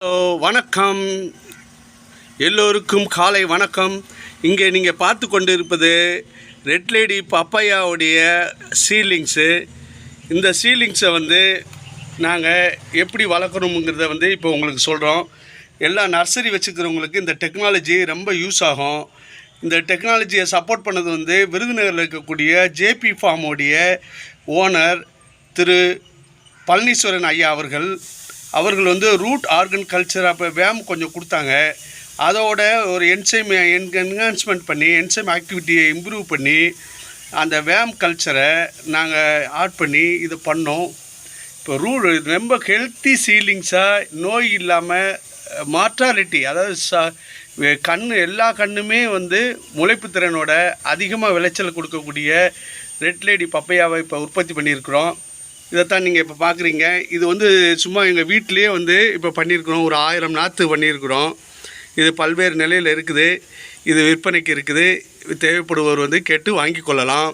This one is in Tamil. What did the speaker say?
வணக்கம், எல்லோருக்கும் காலை வணக்கம். இங்கே நீங்கள் பார்த்து கொண்டு இருப்பது ரெட் லேடி பப்பாயாவுடைய சீலிங்ஸு. இந்த சீலிங்ஸை நாங்கள் எப்படி வளர்க்கணுங்கிறத இப்போ உங்களுக்கு சொல்கிறோம். எல்லா நர்சரி வச்சுக்கிறவங்களுக்கு இந்த டெக்னாலஜி ரொம்ப யூஸ் ஆகும். இந்த டெக்னாலஜியை சப்போர்ட் பண்ணது விருதுநகரில் இருக்கக்கூடிய ஜேபி ஃபார்மோடைய ஓனர் திரு பழனீஸ்வரன் ஐயா அவர்கள் ரூட் ஆர்கன் கல்ச்சர் அப்போ வேம் கொஞ்சம் கொடுத்தாங்க. அதோட ஒரு என்சைம் என்ஹான்ஸ்மெண்ட் பண்ணி என்சைம் ஆக்டிவிட்டியை இம்ப்ரூவ் பண்ணி அந்த வேம் கல்ச்சரை நாங்கள் ஆட் பண்ணி இது பண்ணோம். இப்போ ரொம்ப ஹெல்த்தி சீலிங்ஸாக, நோய் இல்லாமல், மார்ட்டாலிட்டி, அதாவது எல்லா கண்ணுமே முளைப்பு திறனோட அதிகமாக விளைச்சல் கொடுக்கக்கூடிய ரெட் லேடி பப்பையாவை இப்போ உற்பத்தி பண்ணியிருக்கிறோம். இதைத்தான் நீங்கள் இப்போ பார்க்குறீங்க. இது சும்மா எங்கள் வீட்டிலையே இப்போ பண்ணியிருக்கிறோம். ஒரு 1000 நாற்று பண்ணியிருக்கிறோம். இது பல்வேறு நிலையில் இருக்குது. இது விற்பனைக்கு இருக்குது. தேவைப்படுபவர் கேட்டு வாங்கி கொள்ளலாம்.